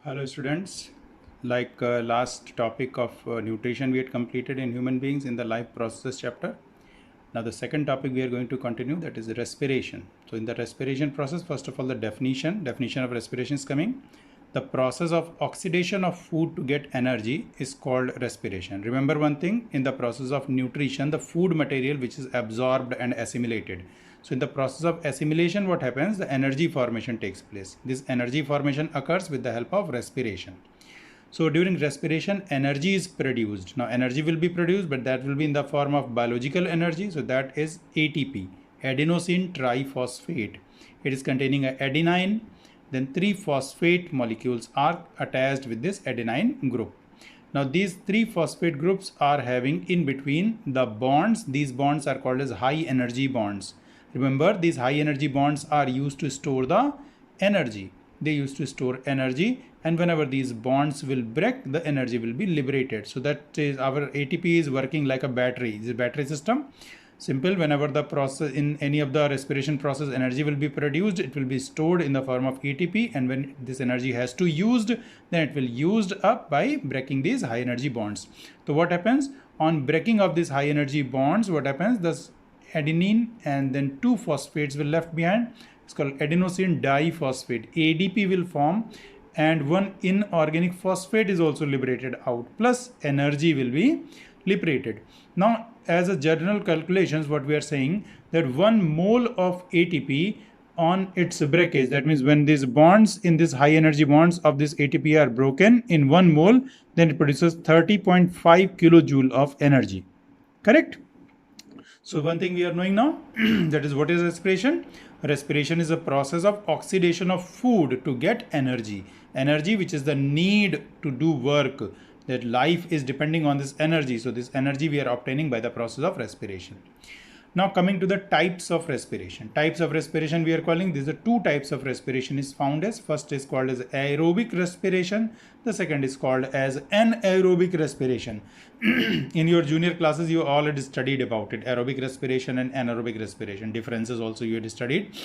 Hello students, like last topic of nutrition we had completed in human beings in the life processes chapter. Now the second topic we are going to continue, that is respiration. So in the respiration process, first of all the definition of respiration is coming. The process of oxidation of food to get energy is called respiration. Remember one thing, in the process of nutrition, the food material which is absorbed and assimilated. So in the process of assimilation, what happens? The energy formation takes place. This energy formation occurs with the help of respiration. So during respiration, energy is produced. Now energy will be produced, but that will be in the form of biological energy. So that is ATP, adenosine triphosphate. It is containing a adenine. Then three phosphate molecules are attached with this adenine group. Now these three phosphate groups are having in between the bonds. These bonds are called as high energy bonds. Remember, these high energy bonds are used to store the energy. They used to store energy, and whenever these bonds will break, the energy will be liberated. So that is, our ATP is working like a battery. This is a battery system. Simple, whenever the process in any of the respiration process energy will be produced, it will be stored in the form of ATP, and when this energy has to used, then it will used up by breaking these high energy bonds. So what happens on breaking of these high energy bonds? What happens? This adenine and then two phosphates will left behind. It's called adenosine diphosphate. ADP will form, and one inorganic phosphate is also liberated out, plus energy will be liberated. Now as a general calculations, what we are saying, that 1 mole of ATP on its breakage, that means when these bonds in this high energy bonds of this ATP are broken in 1 mole, then it produces 30.5 kilojoule of energy. Correct? So one thing we are knowing now, that is, what is respiration? Respiration is a process of oxidation of food to get energy. Energy which is the need to do work. That life is depending on this energy. So this energy we are obtaining by the process of respiration. Now coming to the types of respiration. Types of respiration we are calling, these are two types of respiration is found as. First is called as aerobic respiration. The second is called as anaerobic respiration. In your junior classes, you already studied about it. Aerobic respiration and anaerobic respiration. Differences also you had studied.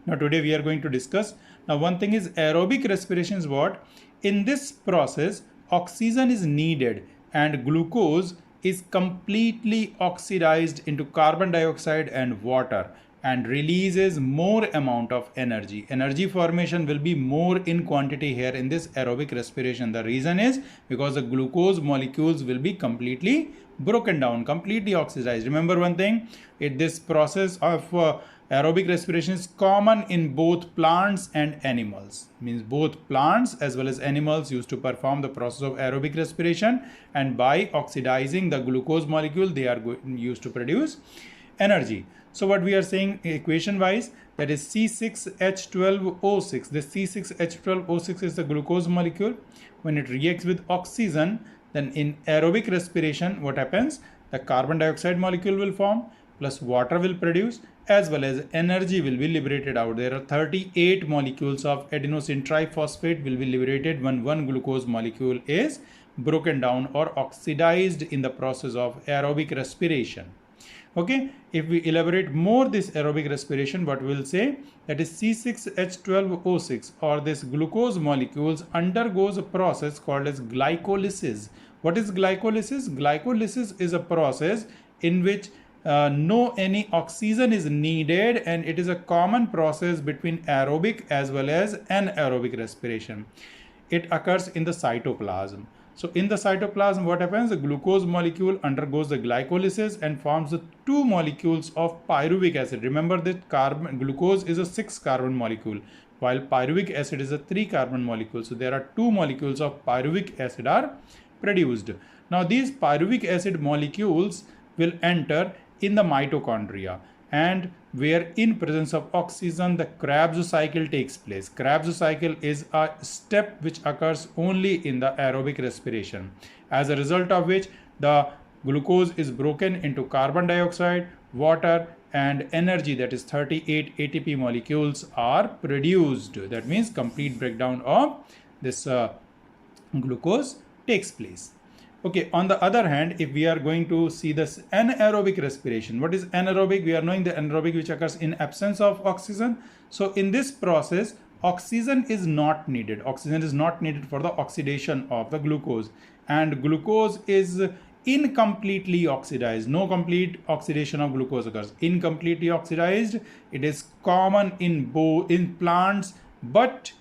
Now today we are going to discuss. Now one thing is aerobic respiration is what? In this process, oxygen is needed and glucose is completely oxidized into carbon dioxide and water and releases more amount of energy. Energy formation will be more in quantity here in this aerobic respiration. The reason is because the glucose molecules will be completely broken down, completely oxidized. Remember one thing, this process of aerobic respiration is common in both plants and animals. Means both plants as well as animals used to perform the process of aerobic respiration, and by oxidizing the glucose molecule they are used to produce energy. So what we are saying equation wise, that is C6H12O6. This C6H12O6 is the glucose molecule. When it reacts with oxygen, then in aerobic respiration what happens? The carbon dioxide molecule will form, plus water will produce, as well as energy will be liberated out. There are 38 molecules of adenosine triphosphate will be liberated when one glucose molecule is broken down or oxidized in the process of aerobic respiration. Okay, if we elaborate more this aerobic respiration, what we will say, that is C6H12O6 or this glucose molecules undergoes a process called as glycolysis. What is glycolysis? Glycolysis is a process in which no any oxygen is needed, and it is a common process between aerobic as well as anaerobic respiration. It occurs in the cytoplasm. So in the cytoplasm, what happens? The glucose molecule undergoes the glycolysis and forms the two molecules of pyruvic acid. Remember that glucose is a 6 carbon molecule, while pyruvic acid is a 3 carbon molecule. So there are two molecules of pyruvic acid are produced. Now these pyruvic acid molecules will enter in the mitochondria, and where in presence of oxygen the Krebs cycle takes place. Krebs cycle is a step which occurs only in the aerobic respiration, as a result of which the glucose is broken into carbon dioxide, water and energy, that is 38 ATP molecules are produced. That means complete breakdown of this glucose takes place. Okay, on the other hand, if we are going to see this anaerobic respiration, what is anaerobic? We are knowing the anaerobic which occurs in absence of oxygen. So in this process, oxygen is not needed. Oxygen is not needed for the oxidation of the glucose, and glucose is incompletely oxidized. No complete oxidation of glucose occurs. Incompletely oxidized, it is common in plants, but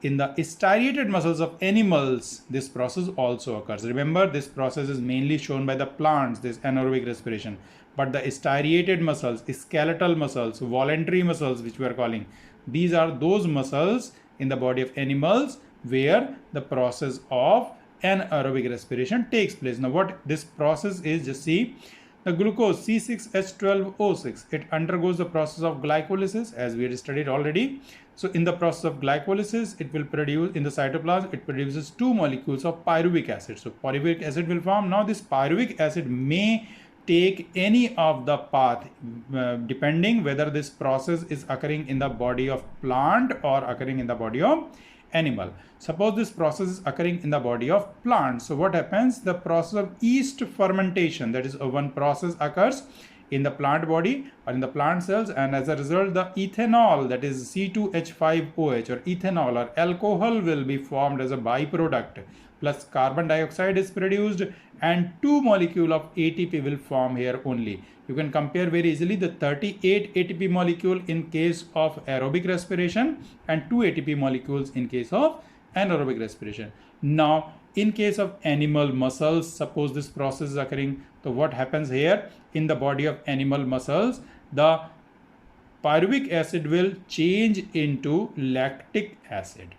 in the striated muscles of animals, this process also occurs. Remember, this process is mainly shown by the plants, this anaerobic respiration. But the striated muscles, skeletal muscles, voluntary muscles, which we are calling, these are those muscles in the body of animals where the process of anaerobic respiration takes place. Now, what this process is, just see. The glucose C6H12O6, it undergoes the process of glycolysis, as we had studied already. So in the process of glycolysis, it will produce, in the cytoplasm, it produces two molecules of pyruvic acid. So pyruvic acid will form. Now this pyruvic acid may take any of the path, depending whether this process is occurring in the body of plant or occurring in the body of animal. Suppose this process is occurring in the body of plant. So what happens? The process of yeast fermentation, that is one process occurs in the plant body or in the plant cells, and as a result the ethanol, that is C2H5OH or ethanol or alcohol, will be formed as a byproduct, plus carbon dioxide is produced, and two molecule of ATP will form here only. You can compare very easily the 38 ATP molecule in case of aerobic respiration and 2 ATP molecules in case of anaerobic respiration. Now, in case of animal muscles, suppose this process is occurring, so what happens here? In the body of animal muscles, the pyruvic acid will change into lactic acid.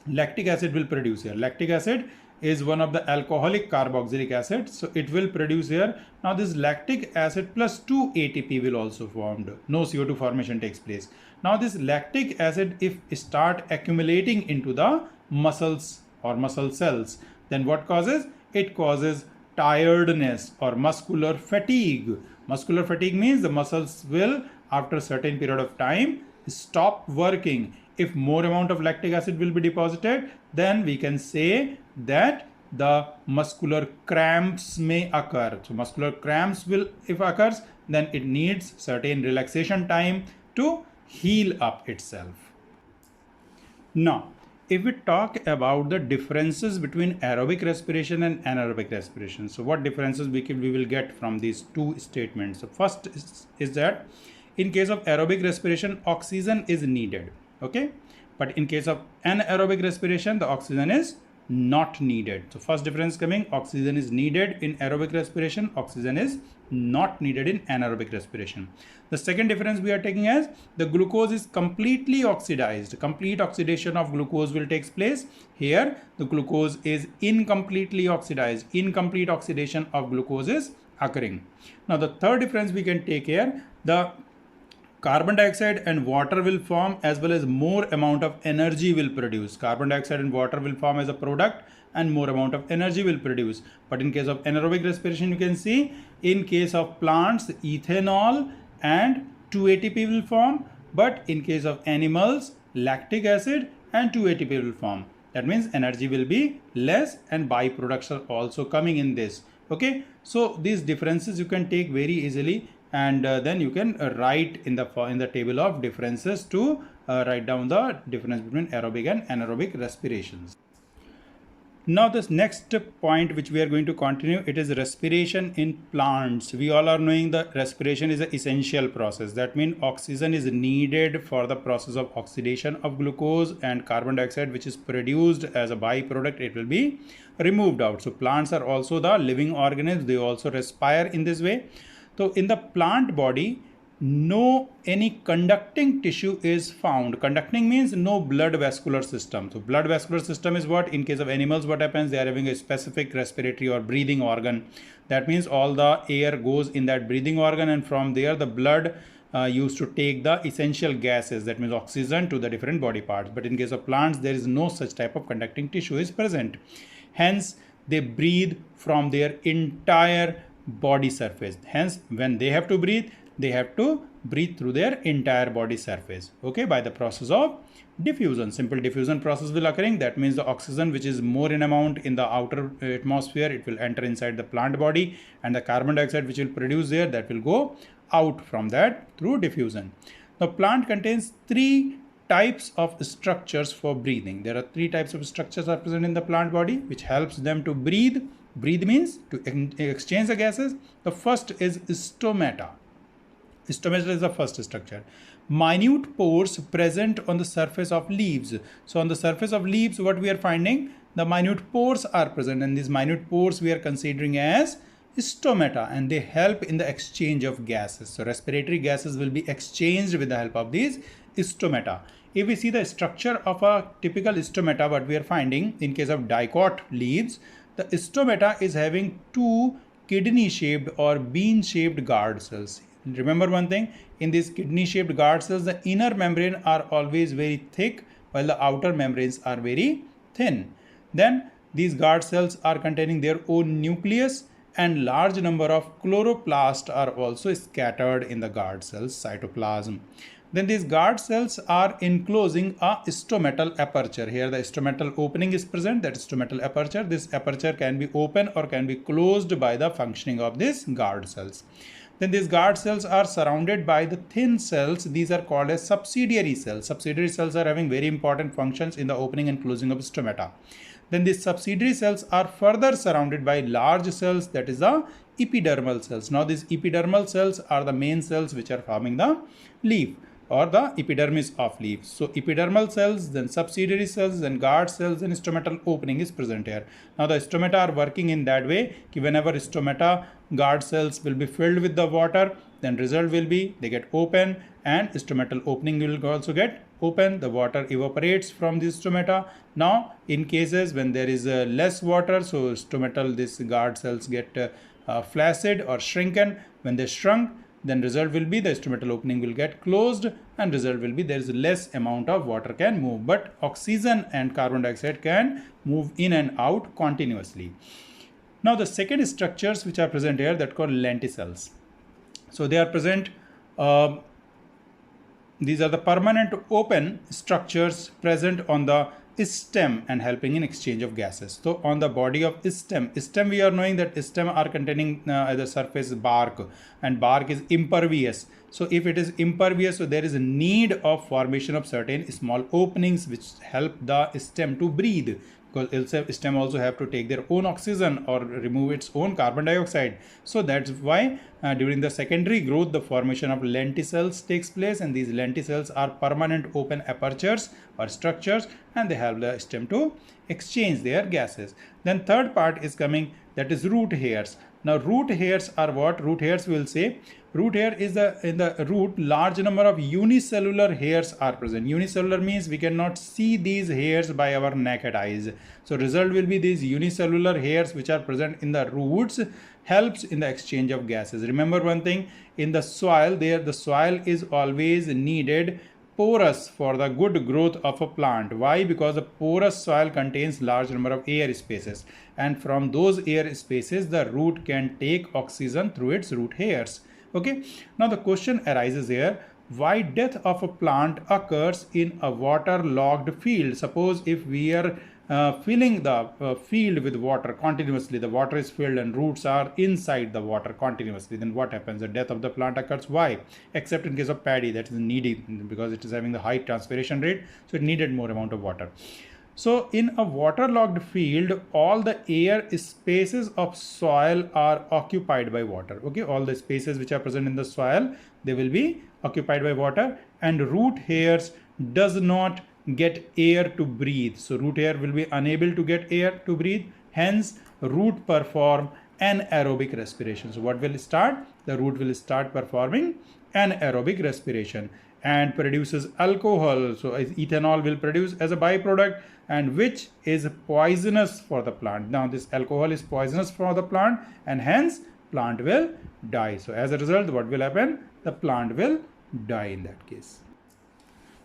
Lactic acid will produce here. Lactic acid is one of the alcoholic carboxylic acid, so it will produce here. Now this lactic acid plus 2 ATP will also formed. No CO2 formation takes place. Now this lactic acid, if start accumulating into the muscles or muscle cells, then what causes? It causes tiredness or muscular fatigue. Muscular fatigue means the muscles will, after a certain period of time, stop working. If more amount of lactic acid will be deposited, then we can say that the muscular cramps may occur. So muscular cramps will, if occurs, then it needs certain relaxation time to heal up itself. Now, if we talk about the differences between aerobic respiration and anaerobic respiration, so what differences we will get from these two statements? So first is that in case of aerobic respiration, oxygen is needed. Okay, but in case of anaerobic respiration, the oxygen is not needed. So first difference coming, oxygen is needed in aerobic respiration, oxygen is not needed in anaerobic respiration. The second difference we are taking as the glucose is completely oxidized. Complete oxidation of glucose will take place. Here the glucose is incompletely oxidized. Incomplete oxidation of glucose is occurring. Now the third difference we can take here, the carbon dioxide and water will form, as well as more amount of energy will produce. Carbon dioxide and water will form as a product and more amount of energy will produce. But in case of anaerobic respiration, you can see in case of plants, ethanol and 2 ATP will form. But in case of animals, lactic acid and 2 ATP will form. That means energy will be less and byproducts are also coming in this. Okay, so these differences you can take very easily, and then you can write in the table of differences to write down the difference between aerobic and anaerobic respirations. Now this next point which we are going to continue, it is respiration in plants. We all are knowing that respiration is an essential process. That means oxygen is needed for the process of oxidation of glucose, and carbon dioxide which is produced as a byproduct, it will be removed out. So plants are also the living organisms, they also respire in this way. So in the plant body, no any conducting tissue is found. Conducting means no blood vascular system. So blood vascular system is what? In case of animals, what happens? They are having a specific respiratory or breathing organ. That means all the air goes in that breathing organ, and from there the blood used to take the essential gases, that means oxygen, to the different body parts. But in case of plants, there is no such type of conducting tissue is present. Hence, they breathe from their entire body surface. Hence, when they have to breathe, they have to breathe through their entire body surface. Okay, by the process of diffusion. Simple diffusion process will occurring. That means the oxygen which is more in amount in the outer atmosphere, it will enter inside the plant body, and the carbon dioxide which will produce there, that will go out from that through diffusion. The plant contains three types of structures for breathing. There are 3 types of structures are present in the plant body which helps them to breathe. Breathe means to exchange the gases. The first is stomata. Stomata is the first structure. Minute pores present on the surface of leaves. So on the surface of leaves, what we are finding? The minute pores are present, and these minute pores we are considering as stomata, and they help in the exchange of gases. So respiratory gases will be exchanged with the help of these stomata. If we see the structure of a typical stomata, what we are finding in case of dicot leaves, the stomata is having 2 kidney shaped or bean shaped guard cells. Remember one thing, in these kidney shaped guard cells, the inner membrane are always very thick while the outer membranes are very thin. Then these guard cells are containing their own nucleus, and large number of chloroplasts are also scattered in the guard cells cytoplasm. Then these guard cells are enclosing a stomatal aperture. Here the stomatal opening is present, that stomatal aperture. This aperture can be open or can be closed by the functioning of these guard cells. Then these guard cells are surrounded by the thin cells. These are called as subsidiary cells. Subsidiary cells are having very important functions in the opening and closing of stomata. Then these subsidiary cells are further surrounded by large cells, that is the epidermal cells. Now these epidermal cells are the main cells which are forming the leaf or the epidermis of leaves. So epidermal cells, then subsidiary cells, then guard cells, and stomatal opening is present here. Now the stomata are working in that way that whenever stomata guard cells will be filled with the water, then result will be they get open and stomatal opening will also get open. The water evaporates from this stomata. Now in cases when there is less water, so stomatal this guard cells get flaccid or shrunken. When they shrunk, then result will be the stomatal opening will get closed, and result will be there is less amount of water can move, but oxygen and carbon dioxide can move in and out continuously. Now the second structures which are present here, that called lenticels. So they are present, these are the permanent open structures present on the stem and helping in exchange of gases. So on the body of stem we are knowing that stem are containing at the surface bark, and bark is impervious. So if it is impervious, so there is a need of formation of certain small openings which help the stem to breathe, because stem also have to take their own oxygen or remove its own carbon dioxide. So that's why during the secondary growth the formation of lenticels takes place, and these lenticels are permanent open apertures or structures, and they help the stem to exchange their gases. Then third part is coming, that is root hairs. Now root hairs are what? Root hairs will say, root hair is in the root large number of unicellular hairs are present. Unicellular means we cannot see these hairs by our naked eyes. So result will be these unicellular hairs which are present in the roots helps in the exchange of gases. Remember one thing, in the soil there, the soil is always needed porous for the good growth of a plant. Why? Because the porous soil contains large number of air spaces, and from those air spaces the root can take oxygen through its root hairs. Okay, now the question arises here, why death of a plant occurs in a waterlogged field? Suppose if we are filling the field with water continuously, the water is filled and roots are inside the water continuously, then what happens? The death of the plant occurs. Why? Except in case of paddy, that is needed because it is having the high transpiration rate, so it needed more amount of water. So in a waterlogged field, all the air spaces of soil are occupied by water. Okay, all the spaces which are present in the soil, they will be occupied by water, and root hairs does not get air to breathe. So root hair will be unable to get air to breathe. Hence, root perform anaerobic respiration. So what will start? The root will start performing anaerobic respiration and produces alcohol. So ethanol will produce as a byproduct, and which is poisonous for the plant. Now this alcohol is poisonous for the plant, and hence plant will die. So as a result, what will happen? The plant will die in that case.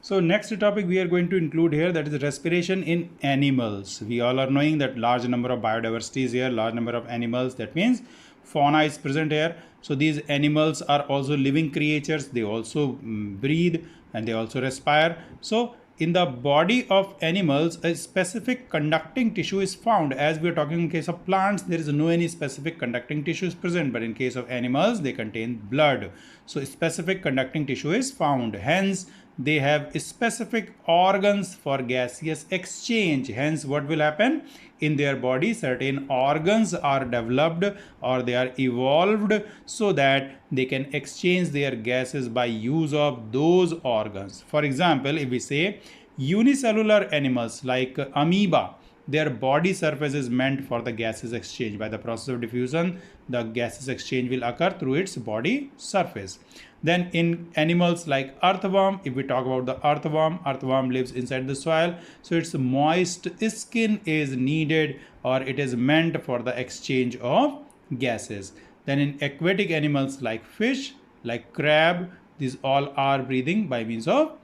So next topic we are going to include here, that is respiration in animals. We all are knowing that large number of biodiversity is here, large number of animals, that means fauna is present here. So these animals are also living creatures, they also breathe and they also respire. So in the body of animals, a specific conducting tissue is found. As we are talking in case of plants, there is no any specific conducting tissue is present, but in case of animals, they contain blood. So a specific conducting tissue is found. Hence, they have specific organs for gaseous exchange. Hence, what will happen? In their body, certain organs are developed or they are evolved so that they can exchange their gases by use of those organs. For example, if we say unicellular animals like amoeba, their body surface is meant for the gases exchange. By the process of diffusion, the gases exchange will occur through its body surface. Then in animals like earthworm, if we talk about the earthworm lives inside the soil, so its moist skin is needed or it is meant for the exchange of gases. Then in aquatic animals like fish, like crab, these all are breathing by means of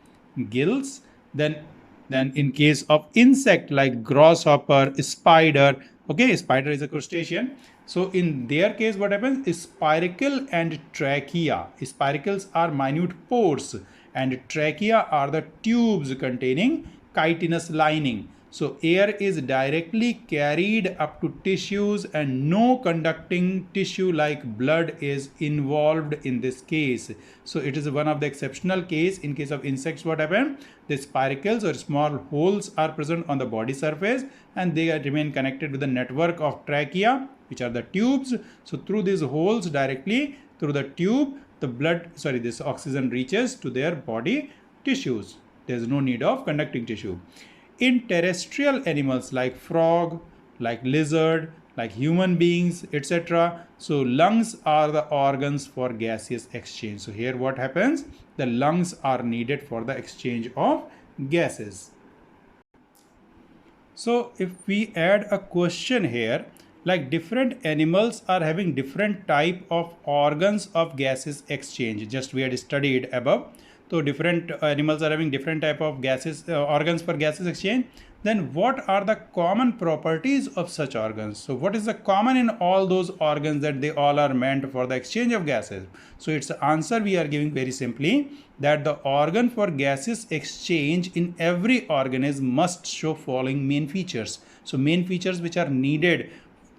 gills. Then in case of insect like grasshopper, spider, okay, spider is a crustacean. So in their case, what happens is spiracle and trachea. Spiracles are minute pores and trachea are the tubes containing chitinous lining. So air is directly carried up to tissues and no conducting tissue like blood is involved in this case. So it is one of the exceptional case. In case of insects, what happens? The spiracles or small holes are present on the body surface and they remain connected with the network of trachea, which are the tubes. So through these holes directly through the tube, this oxygen reaches to their body tissues. There is no need of conducting tissue. In terrestrial animals like frog, like lizard, like human beings, etc. So lungs are the organs for gaseous exchange. So here what happens? The lungs are needed for the exchange of gases. So if we add a question here, like different animals are having different type of organs of gases exchange. Just we had studied above. So different animals are having different type of gases organs for gases exchange. Then what are the common properties of such organs? So what is the common in all those organs that they all are meant for the exchange of gases? So its answer we are giving very simply that the organ for gases exchange in every organism must show following main features. So main features which are needed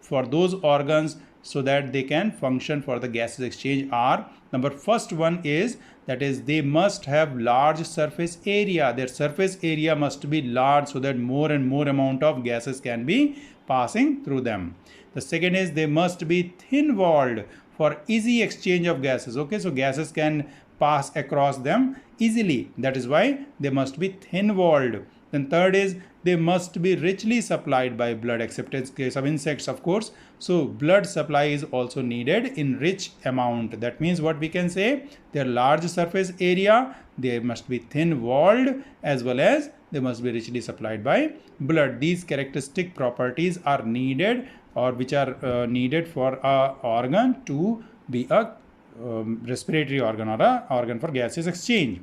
for those organs so that they can function for the gases exchange are, number first one is, that is they must have large surface area. Their surface area must be large so that more and more amount of gases can be passing through them. The second is they must be thin walled for easy exchange of gases. Okay, so gases can pass across them easily. That is why they must be thin walled. Then third is they must be richly supplied by blood, except in case of insects, of course. So blood supply is also needed in rich amount. That means what we can say, their large surface area, they must be thin walled, as well as they must be richly supplied by blood. These characteristic properties are needed, or which are needed for a organ to be a respiratory organ or a organ for gaseous exchange.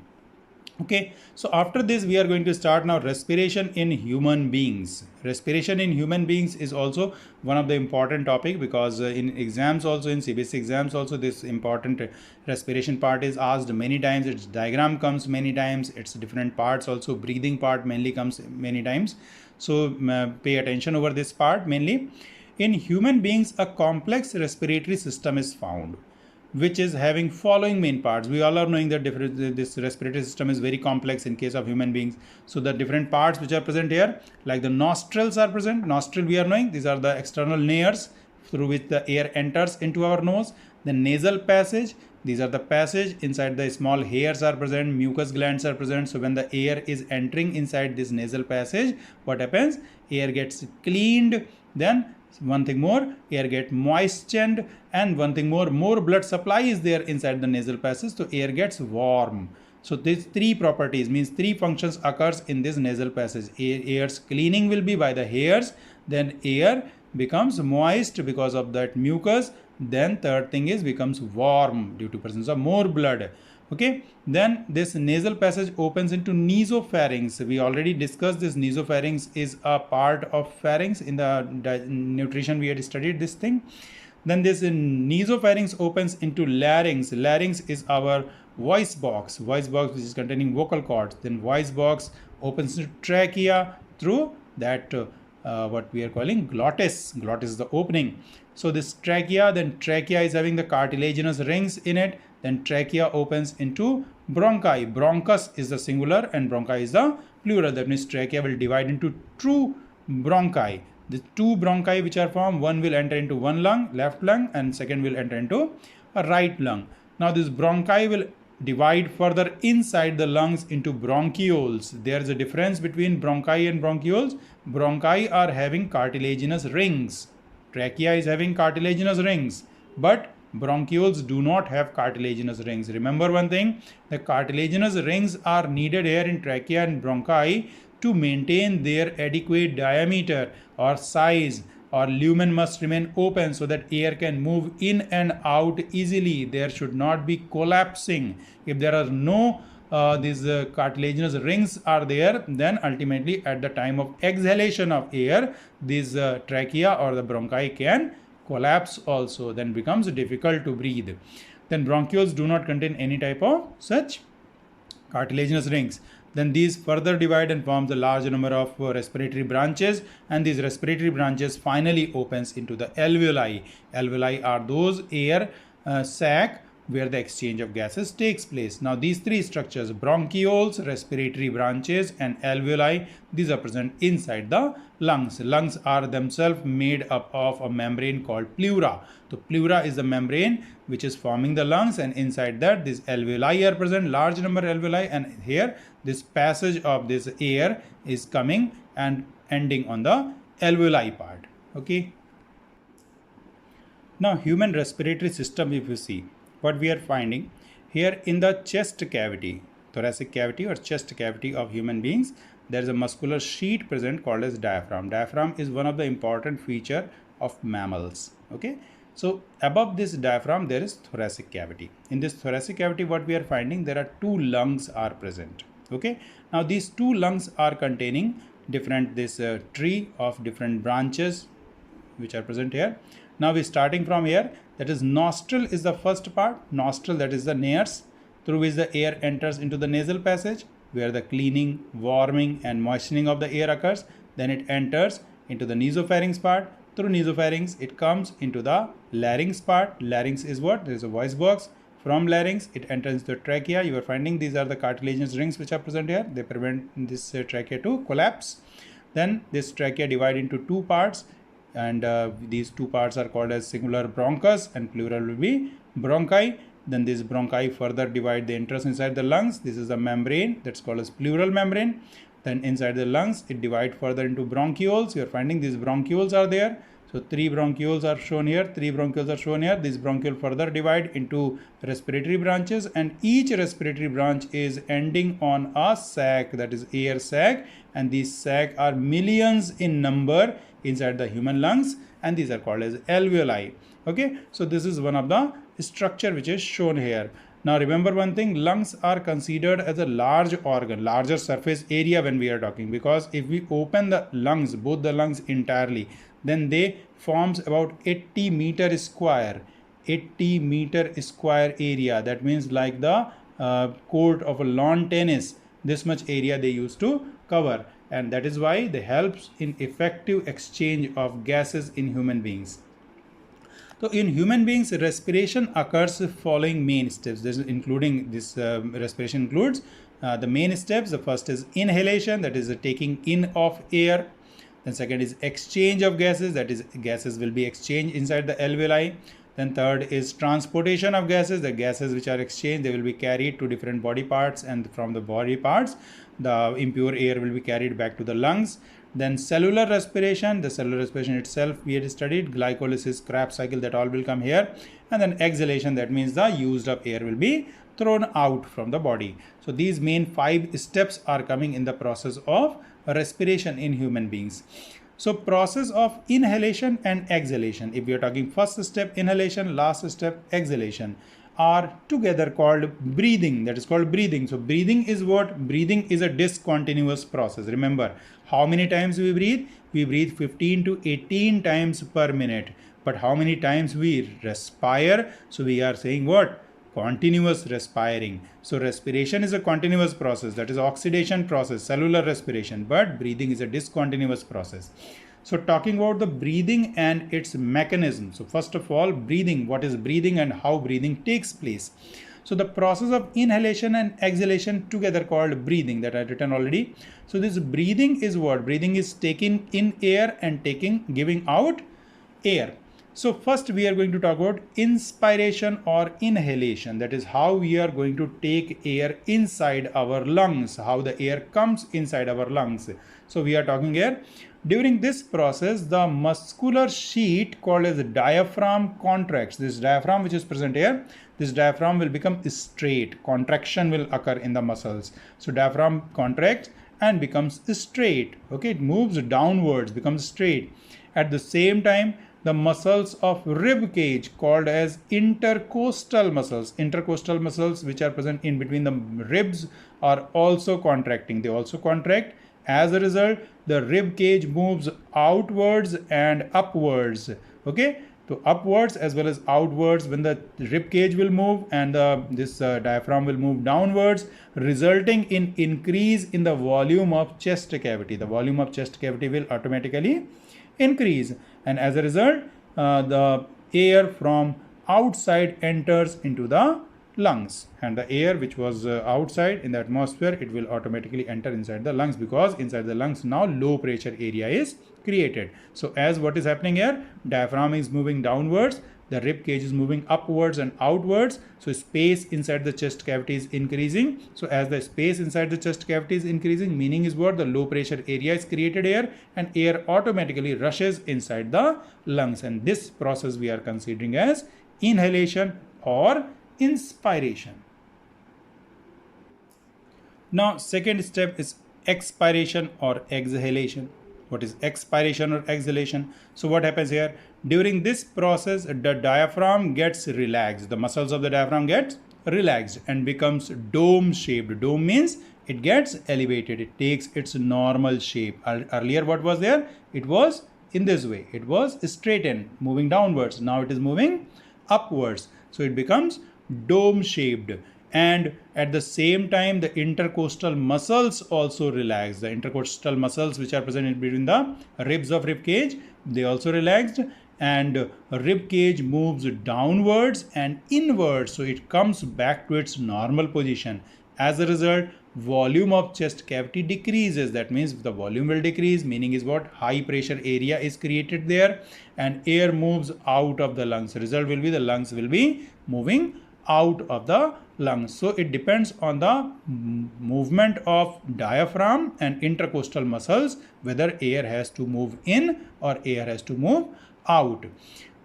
Okay, so after this we are going to start now respiration in human beings. Respiration in human beings is also one of the important topic, because in exams also, in CBSE exams also, this important respiration part is asked many times. Its diagram comes many times, its different parts also, breathing part mainly comes many times. So pay attention over this part mainly. In human beings, a complex respiratory system is found, which is having following main parts. We all are knowing that this respiratory system is very complex in case of human beings. So the different parts which are present here, like the nostrils are present. Nostril we are knowing, these are the external nares through which the air enters into our nose. The nasal passage, these are the passage inside the small hairs are present, mucus glands are present. So when the air is entering inside this nasal passage, what happens? Air gets cleaned, then one thing more, air get moistened, and one thing more blood supply is there inside the nasal passage, so air gets warm. So these three properties, means three functions occurs in this nasal passage. Air's cleaning will be by the hairs, then air becomes moist because of that mucus, then third thing is becomes warm due to presence of more blood. Okay, then this nasal passage opens into nasopharynx. We already discussed this. Nasopharynx is a part of pharynx. In the nutrition we had studied this thing. Then this nasopharynx opens into larynx. Larynx is our voice box which is containing vocal cords. Then voice box opens to trachea through that what we are calling glottis. Glottis is the opening. So this trachea, then trachea is having the cartilaginous rings in it. Then trachea opens into bronchi. Bronchus is the singular and bronchi is the plural. That means trachea will divide into two bronchi. The two bronchi which are formed, one will enter into one lung, left lung, and second will enter into a right lung. Now this bronchi will divide further inside the lungs into bronchioles. There is a difference between bronchi and bronchioles. Bronchi are having cartilaginous rings. Trachea is having cartilaginous rings, but bronchioles do not have cartilaginous rings. Remember one thing, the cartilaginous rings are needed here in trachea and bronchi to maintain their adequate diameter or size, or lumen must remain open so that air can move in and out easily. There should not be collapsing. If there are no these cartilaginous rings are there, then ultimately at the time of exhalation of air, this trachea or the bronchi can collapse also, then becomes difficult to breathe. Then bronchioles do not contain any type of such cartilaginous rings. Then these further divide and forms a large number of respiratory branches, and these respiratory branches finally opens into the alveoli. Alveoli are those air sac where the exchange of gases takes place. Now these three structures, bronchioles, respiratory branches, and alveoli, these are present inside the lungs. Lungs are themselves made up of a membrane called pleura. So pleura is the membrane which is forming the lungs, and inside that these alveoli are present, large number alveoli, and here this passage of this air is coming and ending on the alveoli part. Okay. Now human respiratory system, if you see, what we are finding here in the chest cavity, thoracic cavity or chest cavity of human beings, there is a muscular sheet present called as diaphragm. Diaphragm is one of the important feature of mammals. Okay, so above this diaphragm there is thoracic cavity. In this thoracic cavity, what we are finding, there are two lungs are present. Okay, now these two lungs are containing different tree of different branches which are present here. Now we're starting from here, that is nostril is the first part. Nostril, that is the nares through which the air enters into the nasal passage, where the cleaning, warming and moistening of the air occurs. Then it enters into the nasopharynx part. Through nasopharynx it comes into the larynx part. Larynx is what? There is a voice box. From larynx it enters the trachea. You are finding these are the cartilaginous rings which are present here. They prevent this trachea to collapse. Then this trachea divide into two parts, and these two parts are called as singular bronchus and plural will be bronchi. Then this bronchi further divide, the enters inside the lungs. This is the membrane that's called as pleural membrane. Then inside the lungs it divide further into bronchioles. You are finding these bronchioles are there. So three bronchioles are shown here, three bronchioles are shown here. These bronchiole further divide into respiratory branches, and each respiratory branch is ending on a sac, that is air sac, and these sac are millions in number inside the human lungs, and these are called as alveoli. Okay, so this is one of the structure which is shown here. Now remember one thing, lungs are considered as a large organ, larger surface area when we are talking, because if we open the lungs, both the lungs entirely, then they forms about 80 meter square, 80 meter square area. That means like the court of a lawn tennis, this much area they used to cover, and that is why they helps in effective exchange of gases in human beings. So in human beings, respiration occurs following main steps. This is including this respiration includes the main steps. The first is inhalation, that is taking in of air. Then second is exchange of gases, that is gases will be exchanged inside the alveoli. Then third is transportation of gases. The gases which are exchanged, they will be carried to different body parts, and from the body parts the impure air will be carried back to the lungs. Then cellular respiration, the cellular respiration itself we had studied, glycolysis, Krebs cycle, that all will come here. And then exhalation, that means the used up air will be thrown out from the body. So these main 5 steps are coming in the process of respiration in human beings. So process of inhalation and exhalation, if we are talking first step inhalation, last step exhalation, are together called breathing. That is called breathing. So breathing is what? Breathing is a discontinuous process. Remember, how many times we breathe? We breathe 15 to 18 times per minute. But how many times we respire? So we are saying what? Continuous respiring. So respiration is a continuous process, that is oxidation process, cellular respiration, but breathing is a discontinuous process. So talking about the breathing and its mechanism. So first of all, breathing, what is breathing and how breathing takes place. So the process of inhalation and exhalation together called breathing, that I had written already. So this breathing is what? Breathing is taking in air and giving out air. So first we are going to talk about inspiration or inhalation. That is how we are going to take air inside our lungs, how the air comes inside our lungs. So we are talking here. During this process, the muscular sheet called as the diaphragm contracts. This diaphragm which is present here, this diaphragm will become straight. Contraction will occur in the muscles. So diaphragm contracts and becomes straight. Okay, it moves downwards, becomes straight. At the same time, the muscles of rib cage called as intercostal muscles which are present in between the ribs are also contracting. They also contract. As a result, the rib cage moves outwards and upwards. Okay, so upwards as well as outwards when the rib cage will move, and this diaphragm will move downwards, resulting in increase in the volume of chest cavity. The volume of chest cavity will automatically increase, and as a result the air from outside enters into the lungs, and the air which was outside in the atmosphere, it will automatically enter inside the lungs, because inside the lungs now low pressure area is created. So as what is happening here, diaphragm is moving downwards, the rib cage is moving upwards and outwards, so space inside the chest cavity is increasing. So as the space inside the chest cavity is increasing, meaning is what? The low pressure area is created here, and air automatically rushes inside the lungs, and this process we are considering as inhalation or inspiration. Now second step is expiration or exhalation. What is expiration or exhalation? So what happens here? During this process, the diaphragm gets relaxed. The muscles of the diaphragm get relaxed and becomes dome shaped. Dome means it gets elevated. It takes its normal shape. Earlier what was there? It was in this way. It was straightened, moving downwards. Now it is moving upwards. So it becomes dome shaped. And at the same time, the intercostal muscles also relax. The intercostal muscles which are present in between the ribs of rib cage, they also relaxed, and rib cage moves downwards and inwards, so it comes back to its normal position. As a result, volume of chest cavity decreases. That means the volume will decrease, meaning is what? High pressure area is created there, and air moves out of the lungs. Result will be the lungs will be moving out of the lungs. So it depends on the movement of diaphragm and intercostal muscles whether air has to move in or air has to move out.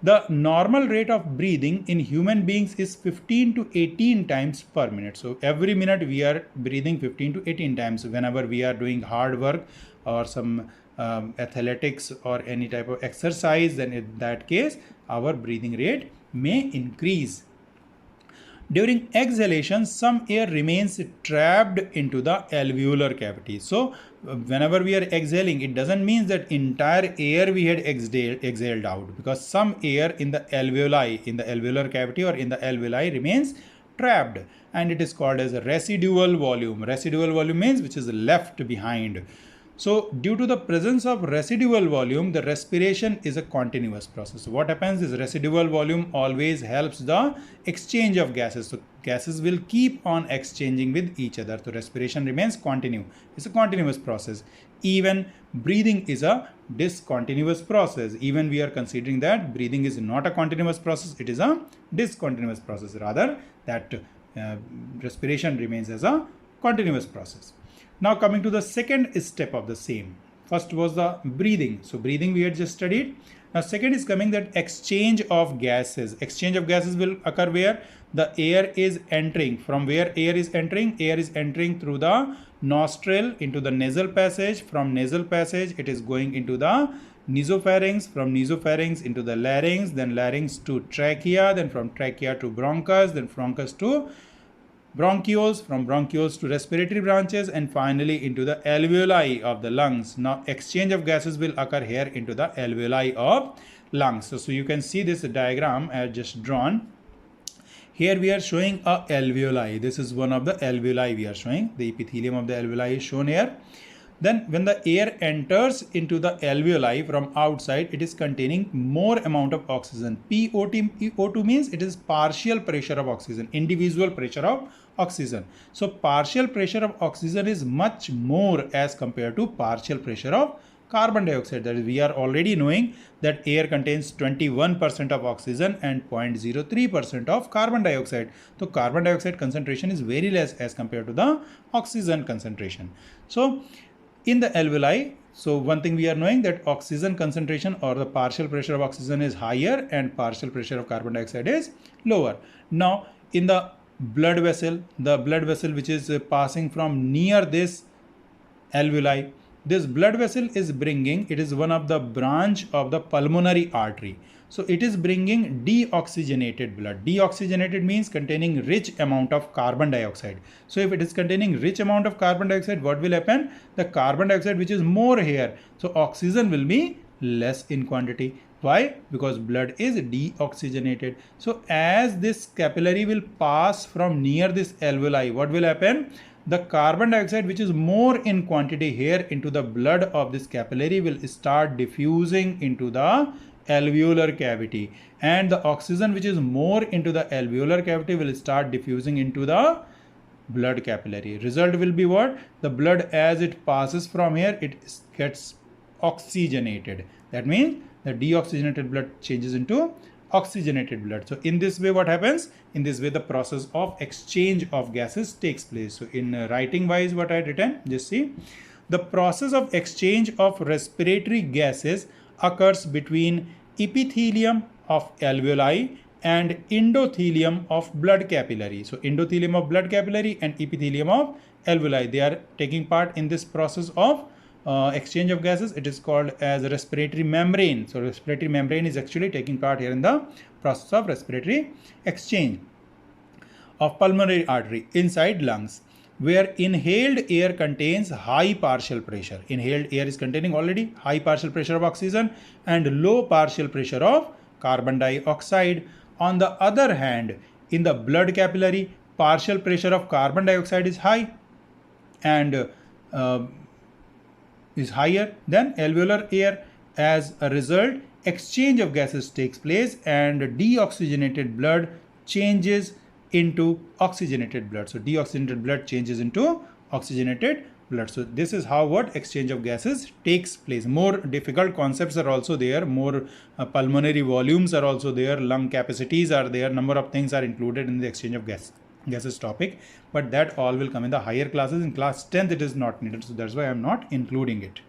The normal rate of breathing in human beings is 15 to 18 times per minute. So every minute we are breathing 15 to 18 times whenever we are doing hard work or some athletics or any type of exercise. Then in that case our breathing rate may increase. During exhalation, some air remains trapped into the alveolar cavity. So whenever we are exhaling, it doesn't mean that entire air we had exhaled out, because some air in the alveoli, in the alveolar cavity or in the alveoli remains trapped, and it is called as residual volume. Residual volume means which is left behind. So due to the presence of residual volume, the respiration is a continuous process. So what happens is residual volume always helps the exchange of gases. So gases will keep on exchanging with each other. So respiration remains continuous. It's a continuous process. Even breathing is a discontinuous process. Even we are considering that breathing is not a continuous process. It is a discontinuous process. Rather, that respiration remains as a continuous process. Now coming to the second step of the same. First was the breathing. So breathing we had just studied. Now second is coming that exchange of gases. Exchange of gases will occur where the air is entering. From where air is entering? Air is entering through the nostril into the nasal passage. From nasal passage it is going into the nasopharynx. From nasopharynx into the larynx. Then larynx to trachea. Then from trachea to bronchus. Then bronchus to bronchioles, from bronchioles to respiratory branches, and finally into the alveoli of the lungs. Now exchange of gases will occur here into the alveoli of lungs. So you can see this diagram I have just drawn. Here we are showing a alveoli. This is one of the alveoli we are showing. The epithelium of the alveoli is shown here. Then when the air enters into the alveoli from outside, it is containing more amount of oxygen. PO2 means it is partial pressure of oxygen, individual pressure of oxygen. So partial pressure of oxygen is much more as compared to partial pressure of carbon dioxide. That is, we are already knowing that air contains 21% of oxygen and 0.03% of carbon dioxide. So carbon dioxide concentration is very less as compared to the oxygen concentration. So in the alveoli, so one thing we are knowing that oxygen concentration or the partial pressure of oxygen is higher and partial pressure of carbon dioxide is lower. Now in the blood vessel which is passing from near this alveoli, this blood vessel is bringing, it is one of the branch of the pulmonary artery. So it is bringing deoxygenated blood. Deoxygenated means containing rich amount of carbon dioxide. So if it is containing rich amount of carbon dioxide, what will happen? The carbon dioxide which is more here, so oxygen will be less in quantity. Why? Because blood is deoxygenated. So as this capillary will pass from near this alveoli, what will happen? The carbon dioxide which is more in quantity here into the blood of this capillary will start diffusing into the alveolar cavity, and the oxygen which is more into the alveolar cavity will start diffusing into the blood capillary. Result will be what? The blood as it passes from here, it gets oxygenated. That means the deoxygenated blood changes into oxygenated blood. So in this way what happens? In this way the process of exchange of gases takes place. So in writing wise what I had written, just see, the process of exchange of respiratory gases occurs between epithelium of alveoli and endothelium of blood capillary. So endothelium of blood capillary and epithelium of alveoli, they are taking part in this process of exchange of gases. It is called as a respiratory membrane. So respiratory membrane is actually taking part here in the process of respiratory exchange of pulmonary artery inside lungs, where inhaled air contains high partial pressure. Inhaled air is containing already high partial pressure of oxygen and low partial pressure of carbon dioxide. On the other hand, in the blood capillary, partial pressure of carbon dioxide is high and is higher than alveolar air. As a result, exchange of gases takes place and deoxygenated blood changes into oxygenated blood. So deoxygenated blood changes into oxygenated blood. So this is how what exchange of gases takes place. More difficult concepts are also there, more pulmonary volumes are also there, lung capacities are there, number of things are included in the exchange of gases topic, but that all will come in the higher classes. In class 10th it is not needed, so that's why I am not including it.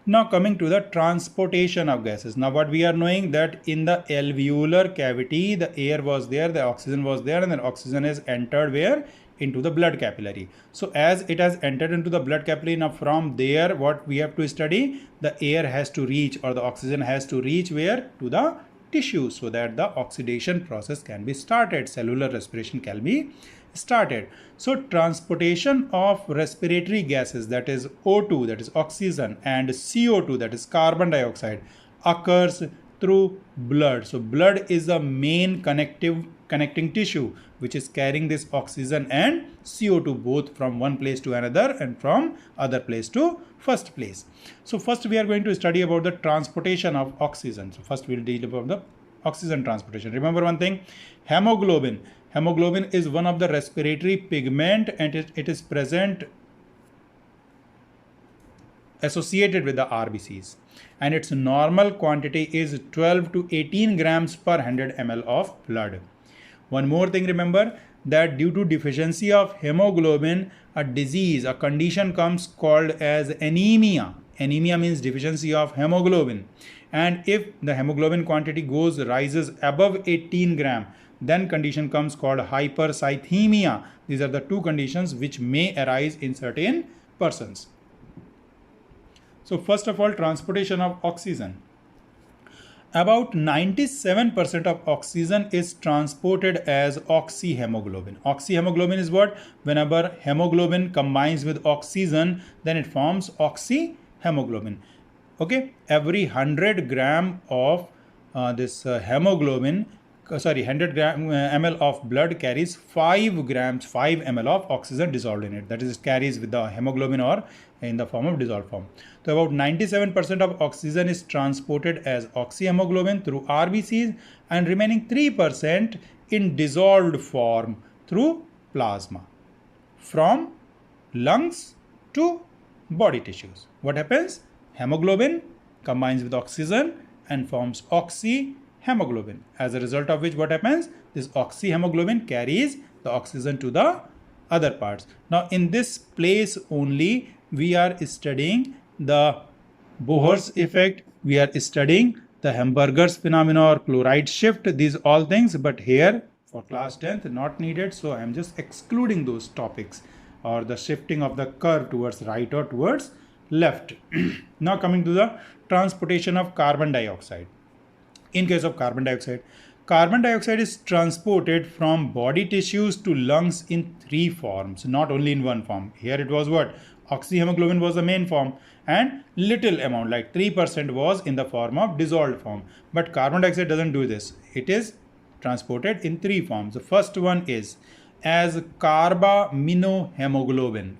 Now coming to the transportation of gases. Now what we are knowing that in the alveolar cavity the air was there, the oxygen was there, and then oxygen has entered where? Into the blood capillary. So as it has entered into the blood capillary, now from there what we have to study, the air has to reach or the oxygen has to reach where? To the tissue, so that the oxidation process can be started, cellular respiration can be started. So transportation of respiratory gases, that is O2, that is oxygen, and CO2, that is carbon dioxide, occurs through blood. So blood is the main connecting tissue which is carrying this oxygen and CO2 both from one place to another and from other place to first place. So first we are going to study about the transportation of oxygen. So first we will deal about the oxygen transportation. Remember one thing, hemoglobin. Hemoglobin is one of the respiratory pigment and it is present associated with the RBCs, and its normal quantity is 12 to 18 grams per 100 ml of blood. One more thing, remember that due to deficiency of hemoglobin, a disease, a condition comes called as anemia. Anemia means deficiency of hemoglobin, and if the hemoglobin quantity rises above 18 gram, then condition comes called hypercythemia. These are the two conditions which may arise in certain persons. So first of all, transportation of oxygen. About 97% of oxygen is transported as oxyhemoglobin. Oxyhemoglobin is what? Whenever hemoglobin combines with oxygen, then it forms oxyhemoglobin. Okay, every 100 gram of this hemoglobin 100 ml of blood carries 5 grams, 5 ml of oxygen dissolved in it. That is, it carries with the hemoglobin or in the form of dissolved form. So about 97% of oxygen is transported as oxyhemoglobin through RBCs and remaining 3% in dissolved form through plasma from lungs to body tissues. What happens? Hemoglobin combines with oxygen and forms oxyhemoglobin. As a result of which, what happens? This oxyhemoglobin carries the oxygen to the other parts. Now, in this place only, we are studying the Bohr's effect. We are studying the Hamburger's phenomena or chloride shift. These all things, but here for class 10th, not needed. So I am just excluding those topics, or the shifting of the curve towards right or towards left. Now coming to the transportation of carbon dioxide. In case of carbon dioxide is transported from body tissues to lungs in 3 forms, not only in 1 form. Here it was what? Oxyhemoglobin was the main form, and little amount like 3% was in the form of dissolved form. But carbon dioxide doesn't do this. It is transported in 3 forms. The first one is as carbaminohemoglobin.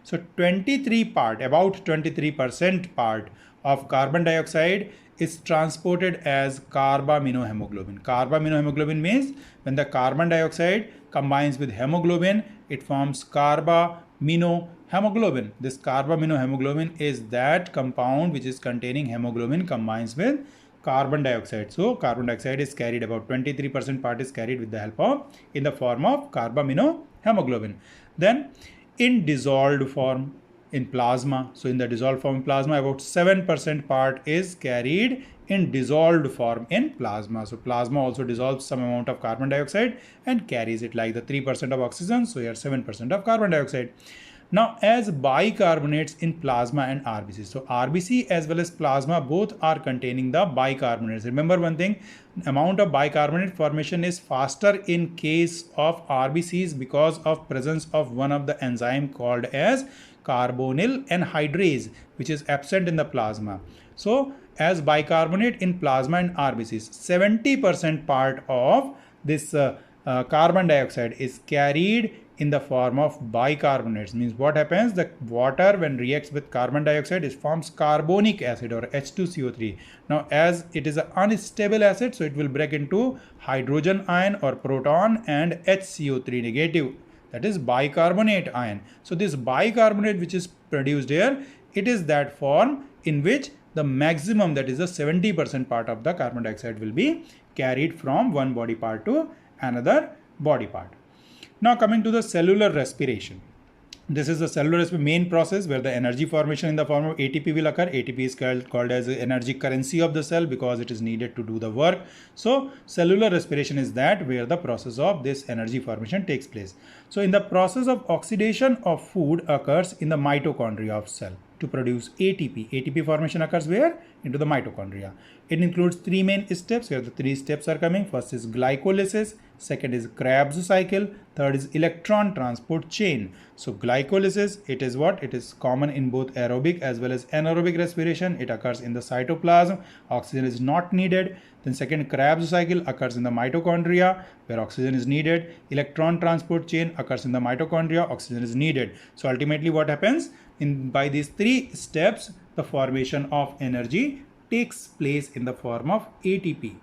So 23% part of carbon dioxide is transported as carbaminohemoglobin. Carbaminohemoglobin means when the carbon dioxide combines with hemoglobin, it forms carbaminohemoglobin. This carbaminohemoglobin is that compound which is containing hemoglobin combines with carbon dioxide. So carbon dioxide is carried, about 23% part is carried with the help of, in the form of carbaminohemoglobin. Then in dissolved form in plasma, so in the dissolved form in plasma, about 7% part is carried in dissolved form in plasma. So plasma also dissolves some amount of carbon dioxide and carries it, like the 3% of oxygen, so here 7% of carbon dioxide. Now, as bicarbonates in plasma and RBC. So RBC as well as plasma both are containing the bicarbonates. Remember one thing, amount of bicarbonate formation is faster in case of RBCs because of presence of one of the enzyme called as carbonyl anhydrase, which is absent in the plasma. So as bicarbonate in plasma and RBCs, 70% part of this carbon dioxide is carried in the form of bicarbonates. Means what happens? The water, when reacts with carbon dioxide, it forms carbonic acid or H2CO3. Now as it is an unstable acid, so it will break into hydrogen ion or proton and HCO3 negative, that is bicarbonate ion. So this bicarbonate which is produced here, it is that form in which the maximum, that is the 70% part of the carbon dioxide, will be carried from one body part to another body part. Now coming to the cellular respiration. This is the cellular main process where the energy formation in the form of ATP will occur. ATP is called as the energy currency of the cell because it is needed to do the work. So cellular respiration is that where the process of this energy formation takes place. So in the process of oxidation of food occurs in the mitochondria of cell to produce ATP. ATP formation occurs where? Into the mitochondria. It includes 3 main steps. Here the 3 steps are coming. First is glycolysis, second is Krebs cycle, third is electron transport chain. So glycolysis, it is what? It is common in both aerobic as well as anaerobic respiration. It occurs in the cytoplasm. Oxygen is not needed. Then second, Krebs cycle occurs in the mitochondria where oxygen is needed. Electron transport chain occurs in the mitochondria. Oxygen is needed. So ultimately what happens? By these 3 steps, the formation of energy takes place in the form of ATP.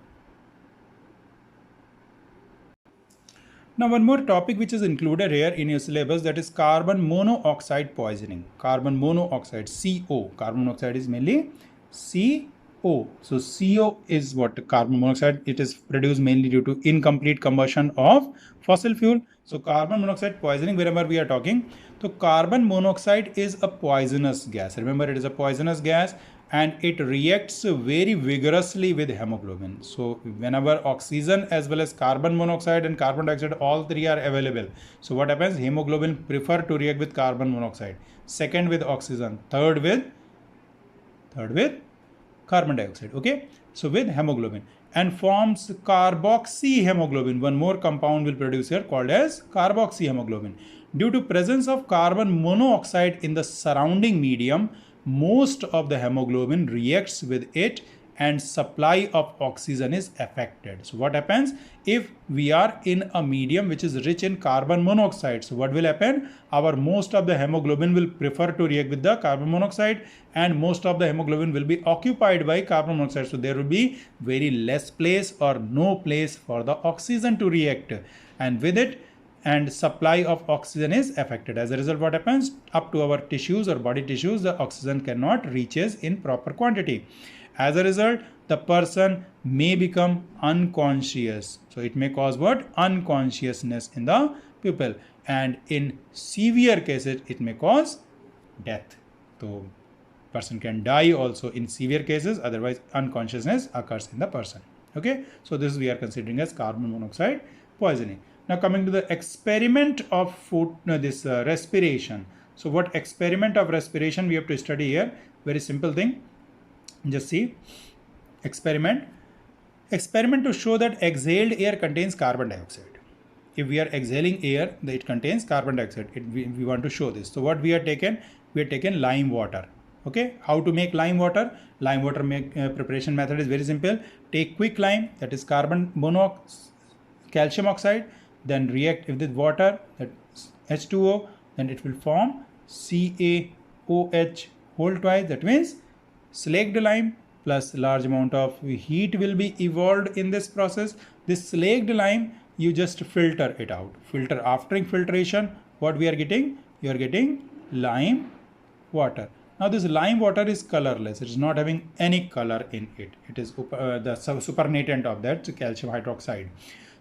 Now one more topic which is included here in your syllabus, that is carbon monoxide poisoning. Carbon monoxide, CO. Carbon monoxide is mainly CO. So CO is what? Carbon monoxide. It is produced mainly due to incomplete combustion of fossil fuel. So carbon monoxide poisoning, wherever we are talking. So carbon monoxide is a poisonous gas. Remember, it is a poisonous gas and it reacts very vigorously with hemoglobin. So whenever oxygen as well as carbon monoxide and carbon dioxide, all 3 are available. So what happens? Hemoglobin prefer to react with carbon monoxide, second with oxygen, third with carbon dioxide. Okay, so with hemoglobin, and forms carboxyhemoglobin. One more compound will produce here called as carboxyhemoglobin. Due to presence of carbon monoxide in the surrounding medium, most of the hemoglobin reacts with it and supply of oxygen is affected. So what happens if we are in a medium which is rich in carbon monoxide? So what will happen? Our most of the hemoglobin will prefer to react with the carbon monoxide, and most of the hemoglobin will be occupied by carbon monoxide. So there will be very less place or no place for the oxygen to react, and with it, and supply of oxygen is affected. As a result, what happens? Up to our tissues or body tissues, the oxygen cannot reaches in proper quantity. As a result, the person may become unconscious. So it may cause what? Unconsciousness in the pupil, and in severe cases it may cause death. So person can die also in severe cases, otherwise unconsciousness occurs in the person. Okay, so this we are considering as carbon monoxide poisoning. Now coming to the experiment of respiration. So what experiment of respiration we have to study here? Very simple thing. Just see, experiment to show that exhaled air contains carbon dioxide. If we are exhaling air, it contains carbon dioxide. We want to show this. So what we have taken? We have taken lime water. Okay, how to make lime water? Lime water preparation method is very simple. Take quick lime, that is calcium oxide, then react with water, that H2O, then it will form CaOH whole twice. That means slaked lime plus large amount of heat will be evolved in this process. This slaked lime, you just filter it out. Filter. After filtration, what we are getting? You are getting lime water. Now this lime water is colorless. It is not having any color in it. It is the supernatant of that calcium hydroxide.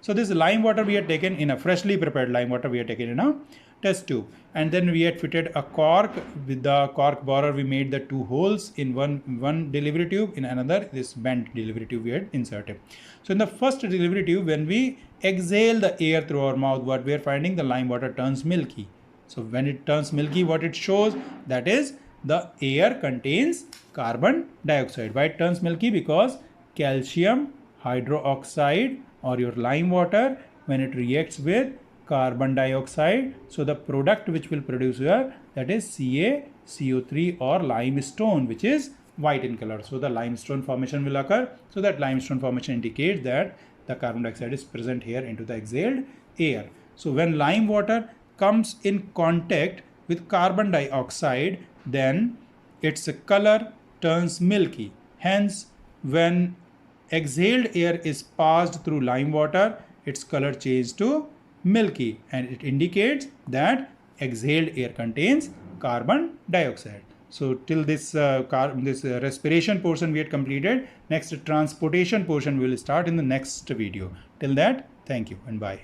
So this lime water we had taken in a freshly prepared lime water we had taken in a test tube, and then we had fitted a cork. With the cork borer we made the two holes in one delivery tube, in another this bent delivery tube we had inserted. So in the first delivery tube, when we exhale the air through our mouth, what we are finding? The lime water turns milky. So when it turns milky, what it shows? That is, the air contains carbon dioxide. Why it turns milky? Because calcium hydroxide or your lime water, when it reacts with carbon dioxide, so the product which will produce here, that is CaCO3 or limestone, which is white in color. So the limestone formation will occur. So that limestone formation indicates that the carbon dioxide is present here into the exhaled air. So when lime water comes in contact with carbon dioxide, then its color turns milky. Hence, when exhaled air is passed through lime water, its color changes to milky, and it indicates that exhaled air contains carbon dioxide. So till this respiration portion we had completed. Next transportation portion we will start in the next video. Till that, thank you and bye.